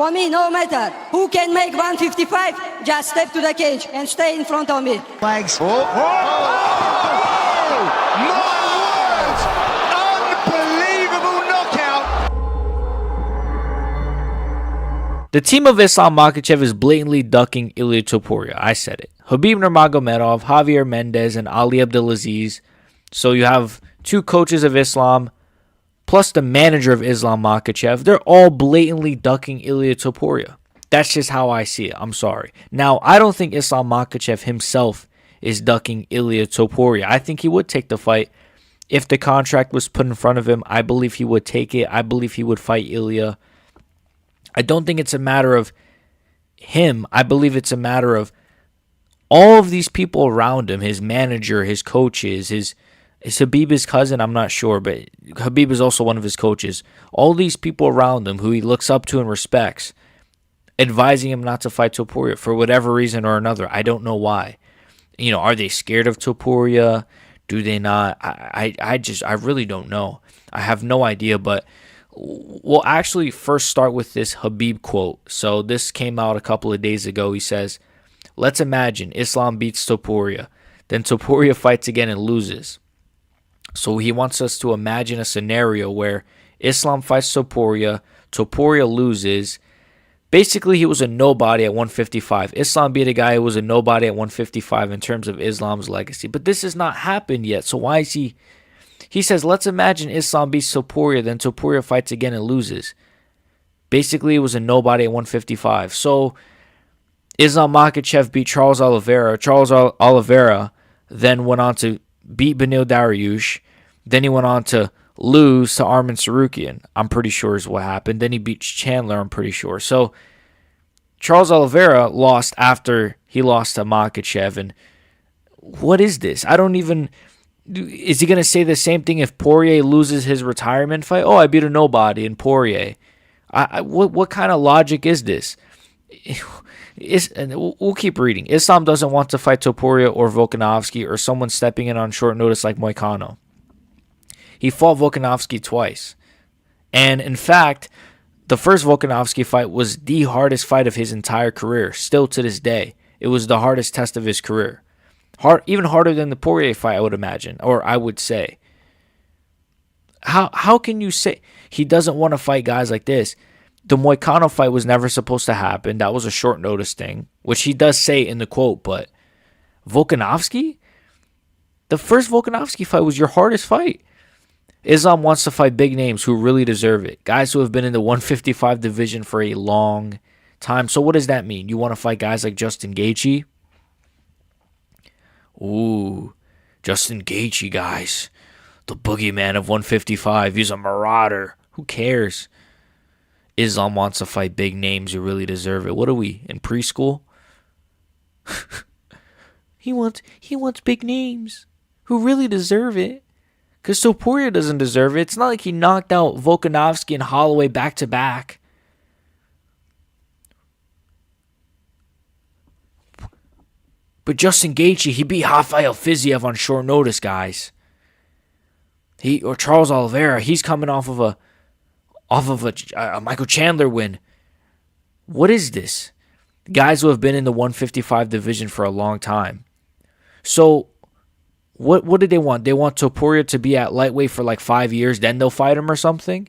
For me, no matter who can make 155, just step to the cage and stay in front of me. Legs. Oh, my word! Unbelievable knockout! The team of Islam Makhachev is blatantly ducking Ilia Topuria. I said it. Khabib Nurmagomedov, Javier Mendez, and Ali Abdelaziz. So you have two coaches of Islam, plus the manager of Islam Makhachev. They're all blatantly ducking Ilia Topuria. That's just how I see it. I'm sorry. Now, I don't think Islam Makhachev himself is ducking Ilia Topuria. I think he would take the fight. If the contract was put in front of him, I believe he would take it. I believe he would fight Ilia. I don't think it's a matter of him. I believe it's a matter of all of these people around him, his manager, his coaches, is Khabib his cousin? I'm not sure, but Khabib is also one of his coaches. All these people around him who he looks up to and respects, advising him not to fight Topuria for whatever reason or another. I don't know why. You know, are they scared of Topuria? Do they not? I really don't know. I have no idea, but we'll actually first start with this Khabib quote. So this came out a couple of days ago. He says, "Let's imagine Islam beats Topuria. Then Topuria fights again and loses." So he wants us to imagine a scenario where Islam fights Topuria, Topuria loses. Basically, he was a nobody at 155. Islam beat a guy who was a nobody at 155 in terms of Islam's legacy. But this has not happened yet. So why is he... He says, let's imagine Islam beats Topuria, then Topuria fights again and loses. Basically, it was a nobody at 155. So Islam Makhachev beat Charles Oliveira. Charles Oliveira then went on to beat Beneil Dariush. Then he went on to lose to Arman Sarukian. I'm pretty sure is what happened. Then he beat Chandler, I'm pretty sure. So Charles Oliveira lost after he lost to Makhachev. And what is this? I don't even... Is he going to say the same thing if Poirier loses his retirement fight? Oh, I beat a nobody in Poirier. What kind of logic is this? And we'll keep reading. Islam doesn't want to fight Topuria or Volkanovski or someone stepping in on short notice like Moicano. He fought Volkanovski twice. And in fact, the first Volkanovski fight was the hardest fight of his entire career, still to this day. It was the hardest test of his career. Even harder than the Poirier fight, I would imagine, or I would say. How can you say he doesn't want to fight guys like this? The Moicano fight was never supposed to happen. That was a short notice thing, which he does say in the quote. But Volkanovski? The first Volkanovski fight was your hardest fight. Islam wants to fight big names who really deserve it. Guys who have been in the 155 division for a long time. So what does that mean? You want to fight guys like Justin Gaethje? Ooh, Justin Gaethje, guys. The boogeyman of 155. He's a marauder. Who cares? Islam wants to fight big names who really deserve it. What are we, in preschool? He wants big names who really deserve it. Because Topuria doesn't deserve it. It's not like he knocked out Volkanovski and Holloway back-to-back. But Justin Gaethje, he beat Rafael Fiziev on short notice, guys. Or Charles Oliveira, he's coming off of a Michael Chandler win. What is this? Guys who have been in the 155 division for a long time. So, what did they want? They want Topuria to be at lightweight for like 5 years, then they'll fight him or something?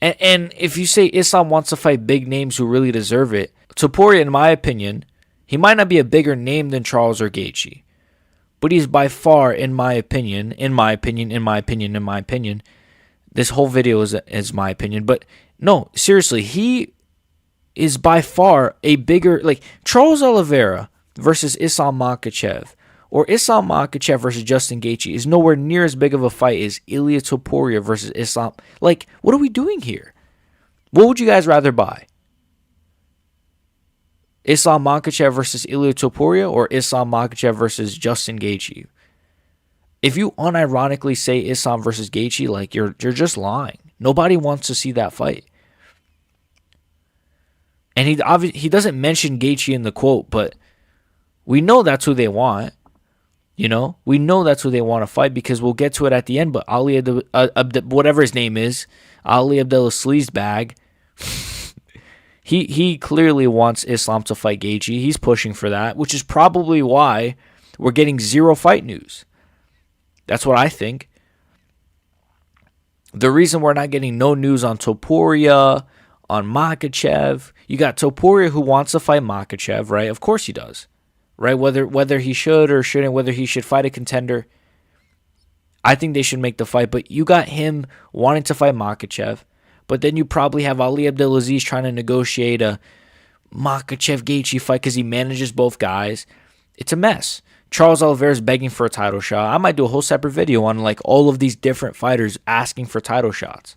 And if you say Islam wants to fight big names who really deserve it, Topuria, in my opinion, he might not be a bigger name than Charles or Gaethje, but he's by far, in my opinion, this whole video is my opinion, but no, seriously, he is by far a bigger, like Charles Oliveira versus Islam Makhachev, or Islam Makhachev versus Justin Gaethje is nowhere near as big of a fight as Ilia Topuria versus Islam. Like, what are we doing here? What would you guys rather buy? Islam Makhachev versus Ilia Topuria or Islam Makhachev versus Justin Gaethje? If you unironically say Islam versus Gaethje, like you're just lying. Nobody wants to see that fight. And he doesn't mention Gaethje in the quote, but we know that's who they want. You know, we know that's who they want to fight because we'll get to it at the end. But whatever his name is, Ali Abdelaziz bag, He clearly wants Islam to fight Gaethje. He's pushing for that, which is probably why we're getting zero fight news. That's what I think. The reason we're not getting no news on Topuria, on Makhachev, you got Topuria who wants to fight Makhachev, right? Of course he does, right? Whether he should or shouldn't, whether he should fight a contender, I think they should make the fight. But you got him wanting to fight Makhachev. But then you probably have Ali Abdelaziz trying to negotiate a Makhachev-Gaethje fight because he manages both guys. It's a mess. Charles Oliveira's begging for a title shot. I might do a whole separate video on like all of these different fighters asking for title shots.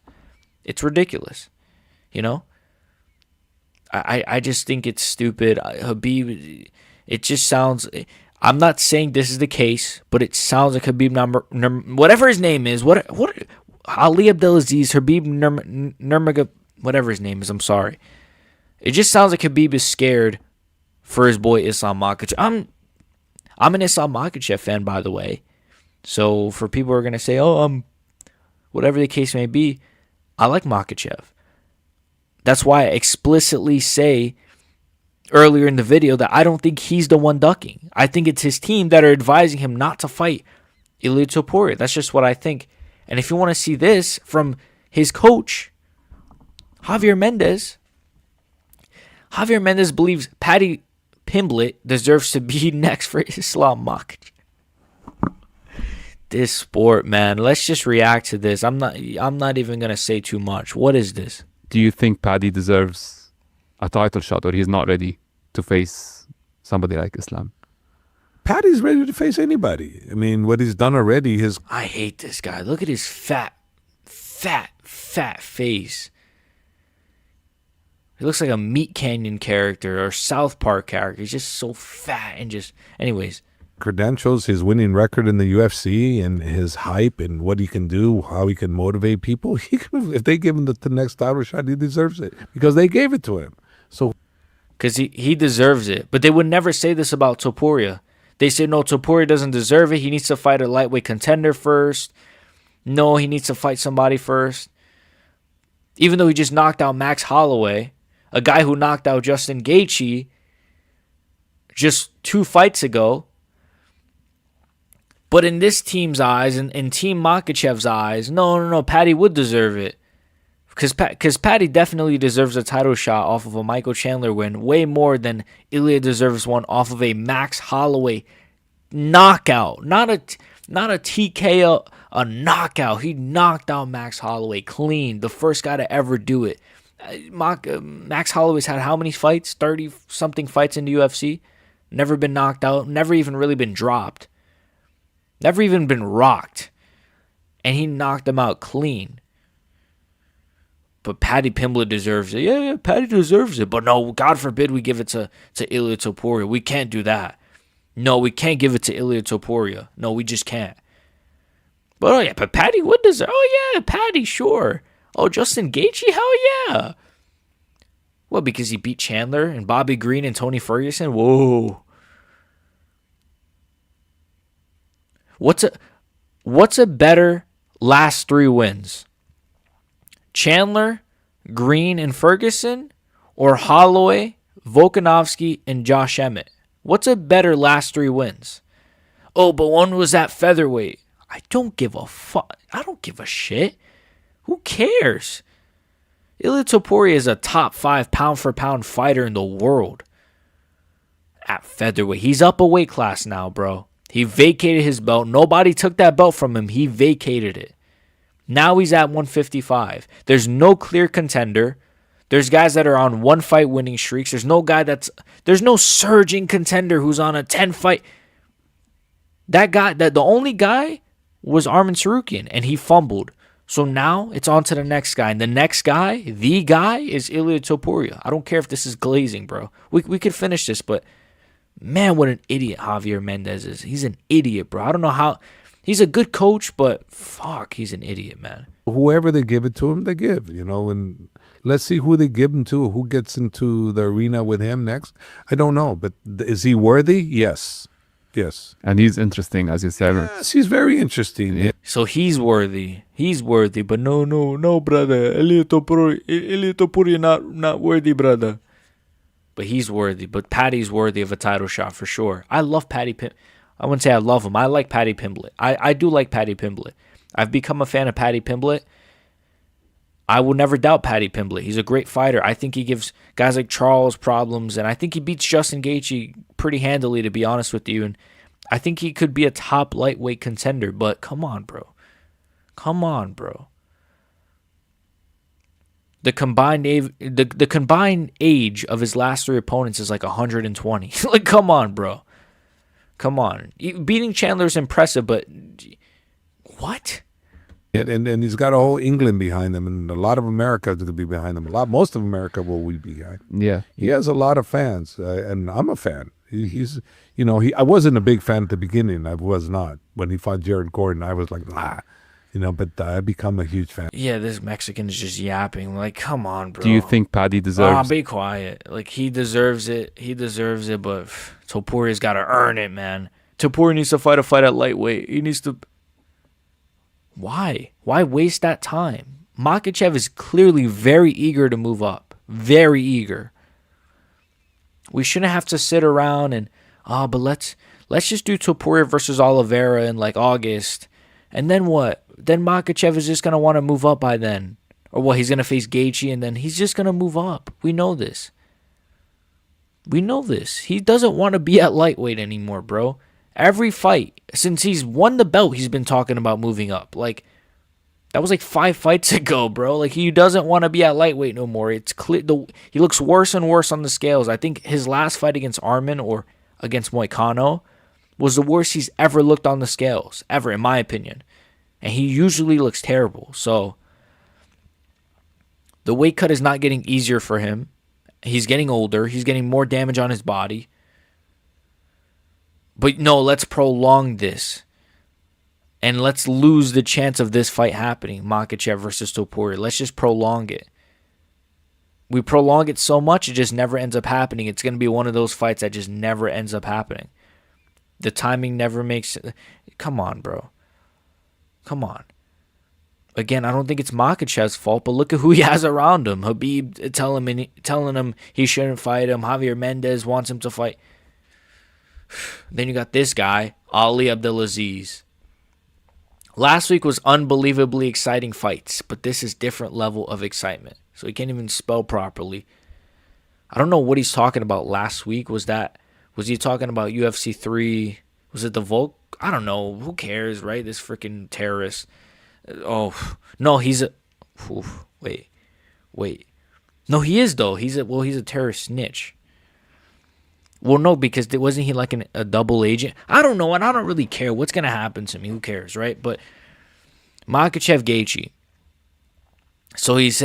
It's ridiculous. You know? I just think it's stupid. Khabib, it just sounds... I'm not saying this is the case, but it sounds like Khabib, whatever his name is, what Ali Abdelaziz, Khabib Nurmagomedov, whatever his name is, I'm sorry. It just sounds like Khabib is scared for his boy Islam Makhachev. I'm an Islam Makhachev fan, by the way. So for people who are going to say, whatever the case may be, I like Makhachev. That's why I explicitly say earlier in the video that I don't think he's the one ducking. I think it's his team that are advising him not to fight Ilia Topuria. That's just what I think. And if you want to see this from his coach, Javier Mendez believes Paddy Pimblett deserves to be next for Islam Makhachev. This sport, man. Let's just react to this. I'm not even going to say too much. What is this? Do you think Paddy deserves a title shot, or he's not ready to face somebody like Islam? Paddy's ready to face anybody. I mean, what he's done already, I hate this guy. Look at his fat face. He looks like a Meat Canyon character or South Park character. He's just so fat and just... Anyways. credentials, his winning record in the UFC, and his hype and what he can do, how he can motivate people. If they give him the next title shot, he deserves it because they gave it to him. So, because he deserves it. But they would never say this about Topuria. They say, no, Topuria doesn't deserve it. He needs to fight a lightweight contender first. No, he needs to fight somebody first. Even though he just knocked out Max Holloway, a guy who knocked out Justin Gaethje just 2 fights ago. But in this team's eyes, and in Team Makhachev's eyes, no, Paddy would deserve it. Because Paddy definitely deserves a title shot off of a Michael Chandler win, way more than Ilia deserves one off of a Max Holloway knockout. Not a TKO, a knockout. He knocked out Max Holloway clean, the first guy to ever do it. Max Holloway's had how many fights? 30-something fights in the UFC. Never been knocked out, never even really been dropped. Never even been rocked. And he knocked him out clean. But Paddy Pimblett deserves it. Yeah, Paddy deserves it. But no, God forbid we give it to Ilia Topuria. We can't do that. No, we can't give it to Ilia Topuria. No, we just can't. But but Paddy would deserve. Oh yeah, Paddy, sure. Oh, Justin Gaethje, hell yeah. What, because he beat Chandler and Bobby Green and Tony Ferguson? Whoa. What's a better last 3 wins? Chandler, Green, and Ferguson, or Holloway, Volkanovski, and Josh Emmett? What's a better last 3 wins? Oh, but one was at featherweight. I don't give a fuck. I don't give a shit. Who cares? Ilia Topuria is a top 5 pound-for-pound fighter in the world. At featherweight. He's up a weight class now, bro. He vacated his belt. Nobody took that belt from him. He vacated it. Now he's at 155. There's no clear contender. There's guys that are on 1-fight winning streaks. There's no surging contender who's on a 10-fight. The only guy was Arman Tsarukyan, and he fumbled. So now it's on to the next guy. And the next guy, the guy, is Ilia Topuria. I don't care if this is glazing, bro. We could finish this, but man, what an idiot Javier Mendez is. He's an idiot, bro. I don't know how. He's a good coach, but fuck, he's an idiot, man. whoever they give it to him, they give, and let's see who they give him to, who gets into the arena with him next. I don't know, but is he worthy? Yes. Yes. And he's interesting, as you said. Yes, he's very interesting. Yeah. So he's worthy. He's worthy. But no, brother. Ilia Topuria not worthy, brother. But he's worthy. But Paddy's worthy of a title shot for sure. I love Paddy Pimblett. I wouldn't say I love him. I like Paddy Pimblett. I do like Paddy Pimblett. I've become a fan of Paddy Pimblett. I will never doubt Paddy Pimblett. He's a great fighter. I think he gives guys like Charles problems, and I think he beats Justin Gaethje pretty handily, to be honest with you. And I think he could be a top lightweight contender. But come on, bro. Come on, bro. The combined age of his last three opponents is like 120. Like, come on, bro. Come on. Beating Chandler is impressive, but what? And he's got a whole England behind him, and a lot of America is going to be behind him. Most of America will be behind. Yeah. He has a lot of fans, and I'm a fan. He's, I wasn't a big fan at the beginning. I was not. When he fought Jared Gordon, I was like, nah. But I become a huge fan. Yeah, this Mexican is just yapping. Like, come on, bro. Do you think Paddy deserves? Be quiet. Like, he deserves it. He deserves it, but Topuria's got to earn it, man. Topuria needs to fight a fight at lightweight. He needs to... Why? Why waste that time? Makhachev is clearly very eager to move up. Very eager. We shouldn't have to sit around and, but let's just do Topuria versus Oliveira in like August. And then what? Then Makhachev is just going to want to move up by then. Or what, he's going to face Gaethje and then he's just going to move up. We know this. We know this. He doesn't want to be at lightweight anymore, bro. Every fight, since he's won the belt, he's been talking about moving up. Like, that was like 5 fights ago, bro. Like, he doesn't want to be at lightweight no more. It's clear. He looks worse and worse on the scales. I think his last fight against Arman or against Moicano was the worst he's ever looked on the scales, ever, in my opinion. And he usually looks terrible. So, the weight cut is not getting easier for him. He's getting older. He's getting more damage on his body. But no, let's prolong this. And let's lose the chance of this fight happening, Makhachev versus Topuria. Let's just prolong it. We prolong it so much, it just never ends up happening. It's going to be one of those fights that just never ends up happening. The timing never makes... Come on, bro. Come on. Again, I don't think it's Makhachev's fault, but look at who he has around him. Khabib telling him he shouldn't fight him. Javier Mendez wants him to fight. Then you got this guy, Ali Abdelaziz. Last week was unbelievably exciting fights, but this is different level of excitement. So he can't even spell properly. I don't know what he's talking about last week. Was he talking about UFC 3? Was it the Volk? I don't know. Who cares, right? This freaking terrorist. Oh, no, he's a... Wait. No, he is, though. He's a terrorist snitch. Well, no, because wasn't he like a double agent? I don't know, and I don't really care what's going to happen to me. Who cares, right? But Makhachev Gaethje. So he's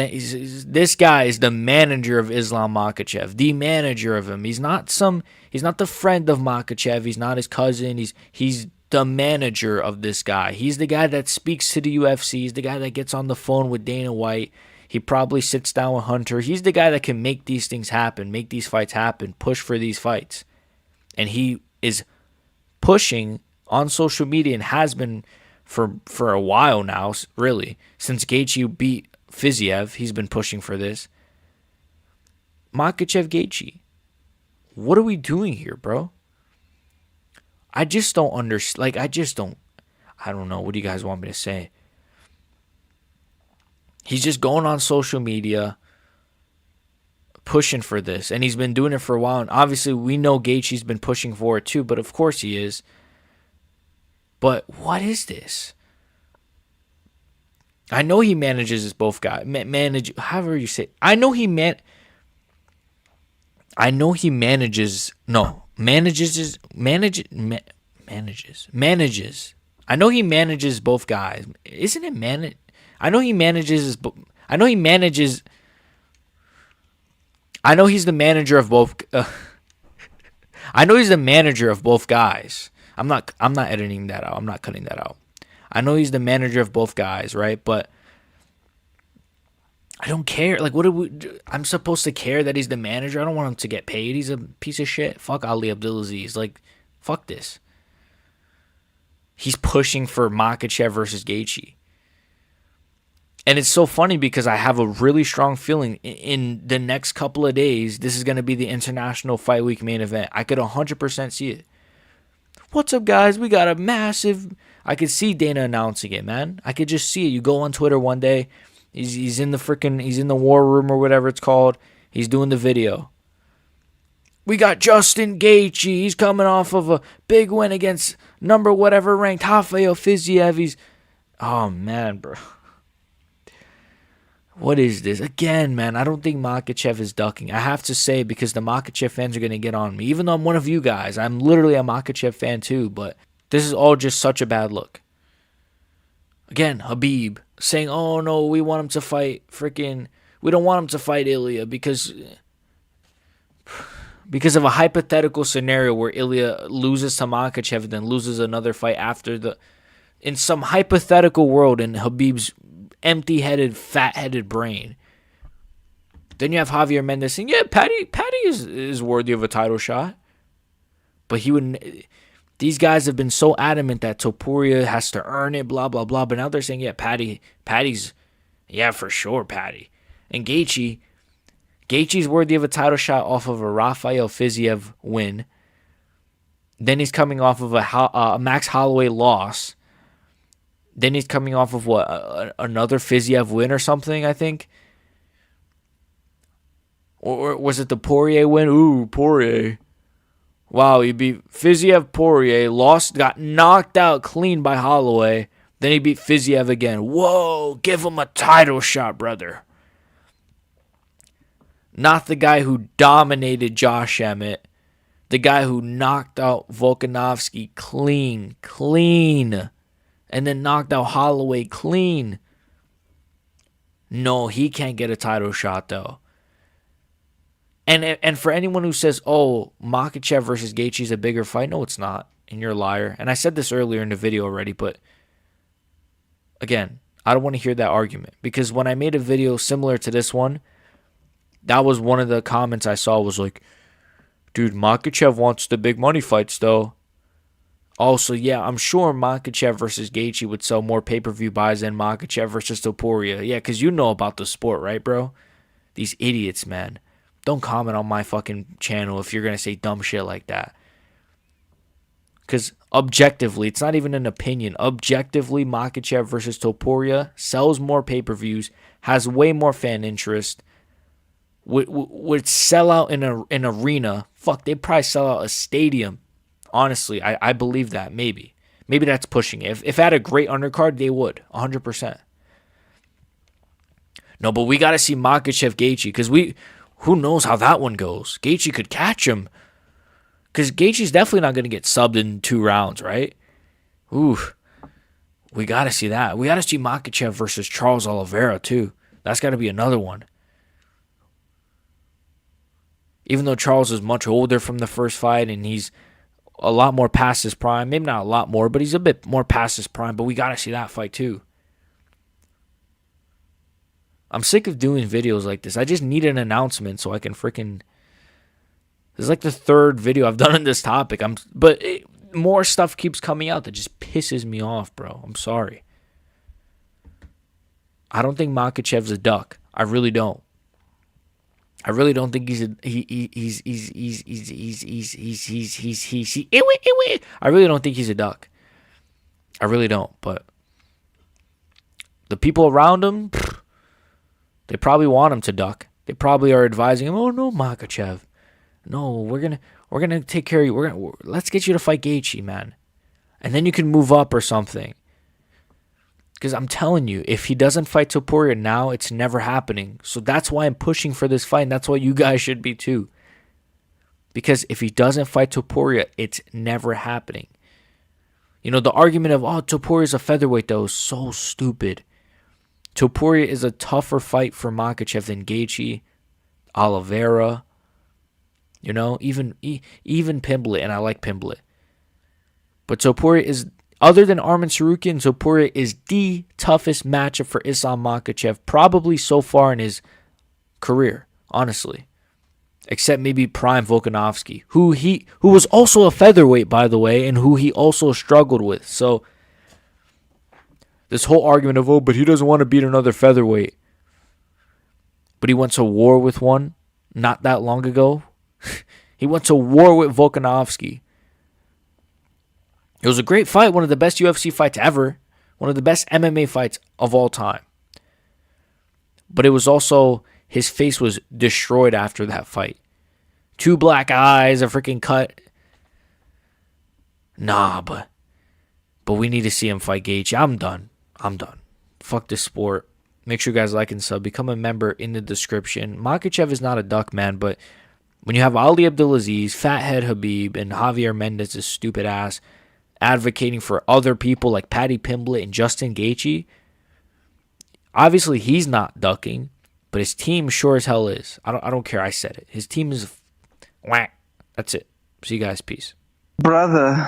this guy is the manager of Islam Makhachev, the manager of him. He's not the friend of Makhachev. He's not his cousin. He's the manager of this guy. He's the guy that speaks to the UFC. He's the guy that gets on the phone with Dana White. He probably sits down with Hunter. He's the guy that can make these things happen, make these fights happen, push for these fights. And he is pushing on social media and has been for a while now, really. Since Gaethje beat Fiziev, he's been pushing for this. Makhachev Gaethje. What are we doing here, bro? I just don't understand. Like, I don't know. What do you guys want me to say? He's just going on social media, pushing for this. And he's been doing it for a while. And obviously, we know Gaethje's been pushing for it too. But of course he is. But what is this? I know he manages both guys. However you say it. I know he manages. I know he manages both guys. Isn't it manage? I know he manages. I know he's the manager of both. I know he's the manager of both guys. I'm not editing that out. I'm not cutting that out. I know he's the manager of both guys, right? But I don't care. Like, what do we do? I'm supposed to care that he's the manager? I don't want him to get paid. He's a piece of shit. Fuck Ali Abdelaziz. Like, fuck this. he's pushing for Makhachev versus Gaethje. And it's so funny because I have a really strong feeling in the next couple of days, this is going to be the International Fight Week main event. I could 100% see it. What's up, guys? We got a massive... I could see Dana announcing it, man. I could just see it. You go on Twitter one day. He's in the war room or whatever it's called. He's doing the video. We got Justin Gaethje. He's coming off of a big win against number whatever ranked Rafael Fiziev. Oh, man, bro. What is this? Again, man, I don't think Makhachev is ducking. I have to say, because the Makhachev fans are going to get on me. Even though I'm one of you guys, I'm literally a Makhachev fan too, but this is all just such a bad look. Again, Khabib saying, oh no, we want him to fight we don't want him to fight Ilia because of a hypothetical scenario where Ilia loses to Makhachev and then loses another fight in some hypothetical world in Khabib's empty-headed, fat-headed brain. Then you have Javier Mendez saying, yeah, Patty is worthy of a title shot. But he wouldn't. These guys have been so adamant that Topuria has to earn it, blah, blah, blah. But now they're saying, yeah, Patty's, yeah, for sure, Patty. And Gaethje's worthy of a title shot off of a Rafael Fiziev win. Then he's coming off of a Max Holloway loss. Then he's coming off of another Fiziev win or something, I think. Or was it the Poirier win? Ooh, Poirier. Wow, he beat Fiziev, Poirier, lost, got knocked out clean by Holloway. Then he beat Fiziev again. Whoa, give him a title shot, brother. Not the guy who dominated Josh Emmett. The guy who knocked out Volkanovski clean. And then knocked out Holloway clean. No, he can't get a title shot, though. And for anyone who says, oh, Makhachev versus Gaethje is a bigger fight, no, it's not. And you're a liar. And I said this earlier in the video already, but again, I don't want to hear that argument. Because when I made a video similar to this one, that was one of the comments I saw was like, dude, Makhachev wants the big money fights, though. Also, yeah, I'm sure Makhachev versus Gaethje would sell more pay-per-view buys than Makhachev versus Topuria. Yeah, because you know about the sport, right, bro? These idiots, man. Don't comment on my fucking channel if you're going to say dumb shit like that. Because objectively, it's not even an opinion. Objectively, Makhachev versus Topuria sells more pay-per-views, has way more fan interest, would sell out in an arena. Fuck, they'd probably sell out a stadium. Honestly, I believe that, maybe. Maybe that's pushing it. If I had a great undercard, they would, 100%. No, but we got to see Makhachev Gaethje, because who knows how that one goes. Gaethje could catch him, because Gaethje's definitely not going to get subbed in 2 rounds, right? Ooh, we got to see that. We got to see Makhachev versus Charles Oliveira, too. That's got to be another one. Even though Charles is much older from the first fight, and he's a lot more past his prime. Maybe not a lot more, but he's a bit more past his prime. But we got to see that fight too. I'm sick of doing videos like this. I just need an announcement so I can freaking... This is like the 3rd video I've done on this topic. More stuff keeps coming out that just pisses me off, bro. I'm sorry. I don't think Makhachev's a duck. I really don't. I really don't think I really don't think he's a duck. I really don't. But the people around him, they probably want him to duck. They probably are advising him, "Oh no, Makhachev, no, we're gonna take care of you. Let's get you to fight Gaethje, man, and then you can move up or something." Because I'm telling you, if he doesn't fight Topuria now, it's never happening. So that's why I'm pushing for this fight, and that's why you guys should be too. Because if he doesn't fight Topuria, it's never happening. You know, the argument of, oh, Topuria's a featherweight, though, is so stupid. Topuria is a tougher fight for Makhachev than Gaethje, Oliveira, you know, even Pimblett, and I like Pimblett. But Topuria is... Other than Arman Tsarukyan, Topuria is the toughest matchup for Islam Makhachev probably so far in his career, honestly. Except maybe prime Volkanovski, who was also a featherweight, by the way, and who he also struggled with. So This whole argument of, oh, but he doesn't want to beat another featherweight. But he went to war with one not that long ago. He went to war with Volkanovski. It was a great fight, one of the best UFC fights ever, one of the best MMA fights of all time. But it was also, his face was destroyed after that fight. 2 black eyes, a freaking cut. Nah, but we need to see him fight Gaethje. I'm done. Fuck this sport. Make sure you guys like and sub. Become a member in the description. Makhachev is not a duck, man, but when you have Ali Abdelaziz, Fathead Khabib, and Javier Mendez's stupid ass advocating for other people like Paddy Pimblett and Justin Gaethje, obviously he's not ducking, but his team sure as hell is. I don't care. I said it. His team is whack. That's it. See you guys. Peace. Brother.